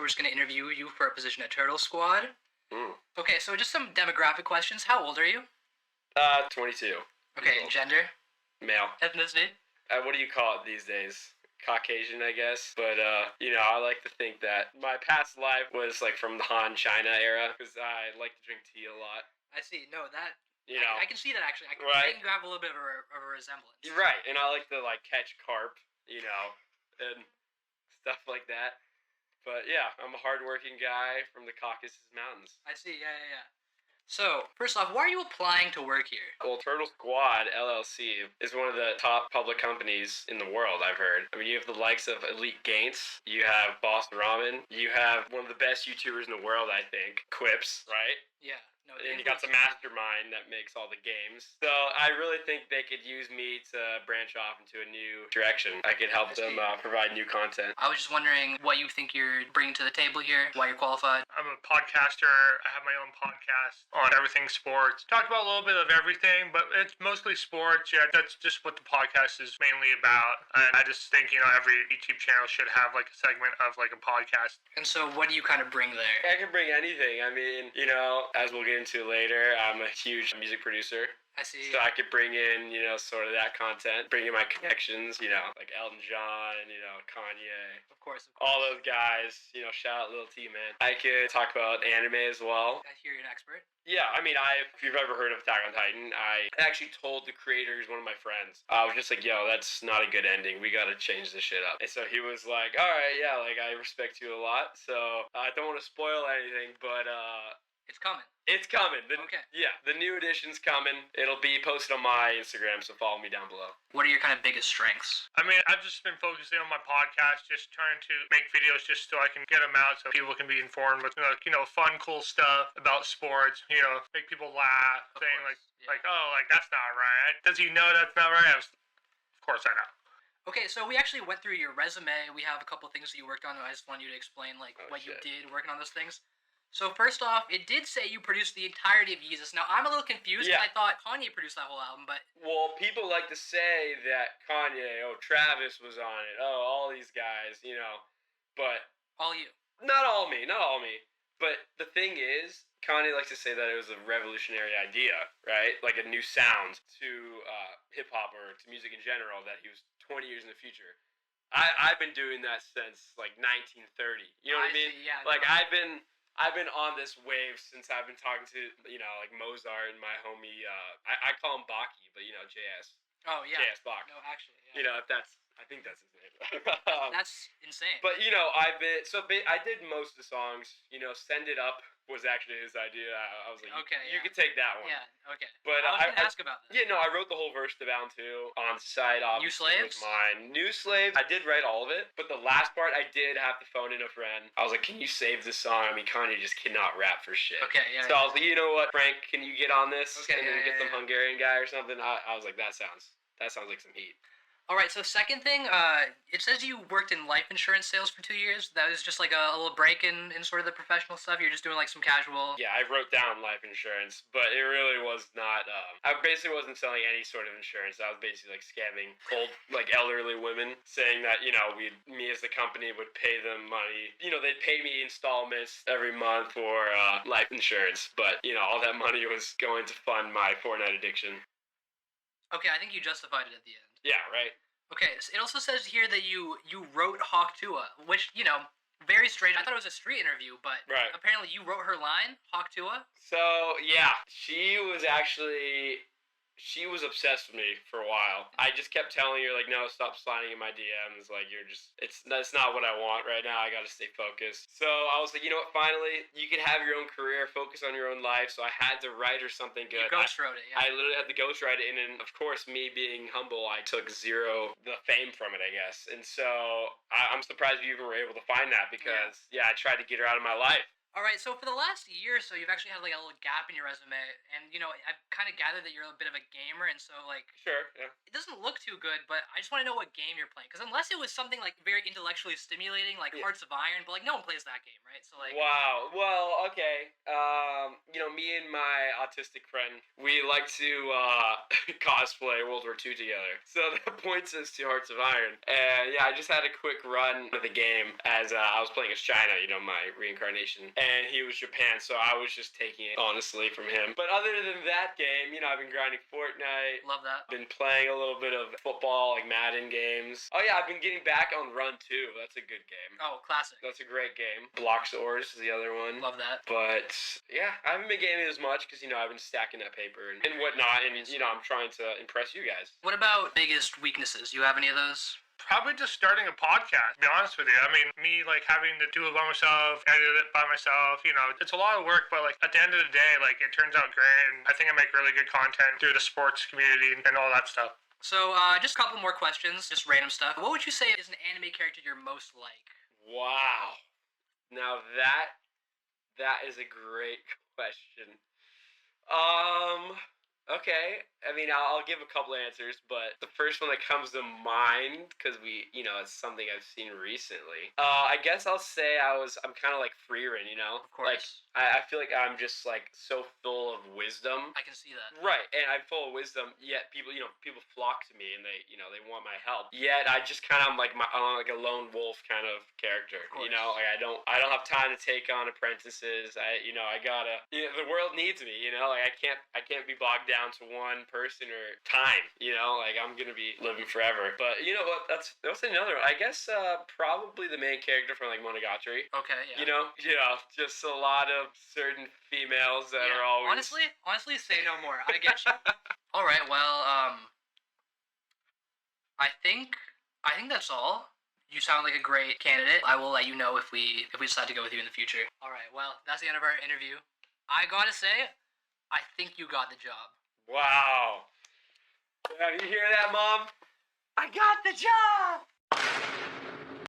we're just going to interview you for a position at Turtle Squad. Mm. Okay, so just some demographic questions. How old are you? 22. Okay, gender? Male. Ethnicity? What do you call it these days? Caucasian, I guess. But, I like to think that my past life was, like, from the Han China era, because I like to drink tea a lot. I see. No, that... You know. I can see that, actually. I can have a little bit of a resemblance. Right, and I like to, like, catch carp, and stuff like that. But, yeah, I'm a hardworking guy from the Caucasus Mountains. I see, yeah. So, first off, why are you applying to work here? Well, Turtle Squad, LLC, is one of the top public companies in the world, I've heard. I mean, you have the likes of Elite Gaints, you have Boss Ramen, you have one of the best YouTubers in the world, I think, Quips, right? Yeah. No, and you got the mastermind that makes all the games. So I really think they could use me to branch off into a new direction. I could help them provide new content. I was just wondering what you think you're bringing to the table here, why you're qualified. I'm a podcaster. I have my own podcast on everything sports. Talk about a little bit of everything, but it's mostly sports. Yeah, that's just what the podcast is mainly about. And I just think, every YouTube channel should have like a segment of like a podcast. And so what do you kind of bring there? I can bring anything. I mean, as we'll get into later, I'm a huge music producer. I see. So I could bring in, sort of that content, bring in my connections, like Elton John, Kanye. Of course. All those guys, shout out Lil T, man. I could talk about anime as well. I hear you're an expert. Yeah, I mean, if you've ever heard of Attack on Titan, I actually told the creator, he's one of my friends, I was just like, yo, that's not a good ending. We gotta change this shit up. And so he was like, all right, yeah, like, I respect you a lot. So I don't want to spoil anything, but, it's coming. It's coming. Okay. Yeah, the new edition's coming. It'll be posted on my Instagram, so follow me down below. What are your kind of biggest strengths? I mean, I've just been focusing on my podcast, just trying to make videos just so I can get them out so people can be informed with, fun, cool stuff about sports, make people laugh, saying that's not right. Does he know that's not right? Of course I know. Okay, so we actually went through your resume. We have a couple things that you worked on, and I just wanted you to explain, what you did working on those things. So first off, it did say you produced the entirety of Yeezus. Now, I'm a little confused because I thought Kanye produced that whole album, but... Well, people like to say that Kanye, Travis was on it, all these guys, but... All you. Not all me. But the thing is, Kanye likes to say that it was a revolutionary idea, right? Like a new sound to hip-hop or to music in general, that he was 20 years in the future. I've been doing that since, 1930. You know what I mean? See, yeah, I've been on this wave since I've been talking to, Mozart and my homie, I call him Baki, but, JS. Oh, yeah. JS Bach. No, actually, yeah. I think that's his name. That's insane. But, I did most of the songs, Send It Up was actually his idea. I was like, you could take that one. Yeah, okay. But I was going to ask about that. Yeah, no, I wrote the whole verse down too. On site, obviously. New Slaves? Was mine. New Slaves, I did write all of it, but the last part, I did have to phone in a friend. I was like, can you save this song? I mean, Kanye just cannot rap for shit. Okay, yeah. So I was like, you know what, Frank, can you get on this? Okay, and then get some Hungarian guy or something? I was like, that sounds like some heat. All right, so second thing, it says you worked in life insurance sales for 2 years. That was just like a little break in sort of the professional stuff. You're just doing like some casual... Yeah, I wrote down life insurance, but it really was not... I basically wasn't selling any sort of insurance. I was basically like scamming old, elderly women, saying that, me as the company would pay them money. They'd pay me installments every month for life insurance, but, all that money was going to fund my Fortnite addiction. Okay, I think you justified it at the end. Yeah, right. Okay, so it also says here that you wrote Hawk Tuah, which, very strange. I thought it was a street interview, but apparently you wrote her line, Hawk Tuah? So, yeah, she was obsessed with me for a while. I just kept telling her, no, stop sliding in my DMs. That's not what I want right now. I gotta stay focused. So I was like, you know what, finally, you can have your own career, focus on your own life. So I had to write her something good. You ghost wrote it, yeah. I literally had to ghost write it, and of course, me being humble, I took zero the fame from it, I guess. And so I'm surprised you even were able to find that because, I tried to get her out of my life. All right, so for the last year or so, you've actually had like a little gap in your resume, and I've kind of gathered that you're a bit of a gamer, and so like Sure, yeah. it doesn't look too good, but I just want to know what game you're playing, because unless it was something like very intellectually stimulating, like Yeah. Hearts of Iron, but like no one plays that game, right? So like, Wow. Well, okay. Me and my autistic friend, we like to cosplay World War II together. So that points us to Hearts of Iron. And yeah, I just had a quick run of the game as I was playing as China, my reincarnation, and he was Japan. So I was just taking it honestly from him. But other than that game, I've been grinding Fortnite. love that. Been playing a little bit of football, like Madden games. Oh yeah, I've been getting back on Run 2. That's a good game. Oh, classic. That's a great game. Blox Oars is the other one. Love that. But yeah, I haven't been gaming as much because I've been stacking that paper and whatnot, and I'm trying to impress you guys. What about biggest weaknesses? You have any of those? Probably just starting a podcast, to be honest with you. I mean, me, like, having to do it by myself, edit it by myself, it's a lot of work, but, like, at the end of the day, like, it turns out great, and I think I make really good content through the sports community and all that stuff. So, just a couple more questions, just random stuff. What would you say is an anime character you're most like? Wow. Now that is a great question. Okay. I mean, I'll give a couple answers, but the first one that comes to mind, because it's something I've seen recently. I guess I'll say I'm kind of like Freeran, Of course. Like, I feel like I'm just like so full of wisdom. I can see that. Right, and I'm full of wisdom. Yet people flock to me, and they want my help. Yet I just kind of I'm like a lone wolf kind of character. Of course. Like I don't have time to take on apprentices. I gotta. The world needs me. Like I can't be bogged down to one person or time. Like I'm gonna be living forever. But you know what? That's another one. I guess probably the main character from like Monogatari. Okay, yeah. Just a lot of certain females that are always. Honestly, say no more. I get you. All right, well, I think that's all. You sound like a great candidate. I will let you know if we decide to go with you in the future. All right, well, that's the end of our interview. I gotta say, I think you got the job. Wow. You hear that, Mom? I got the job!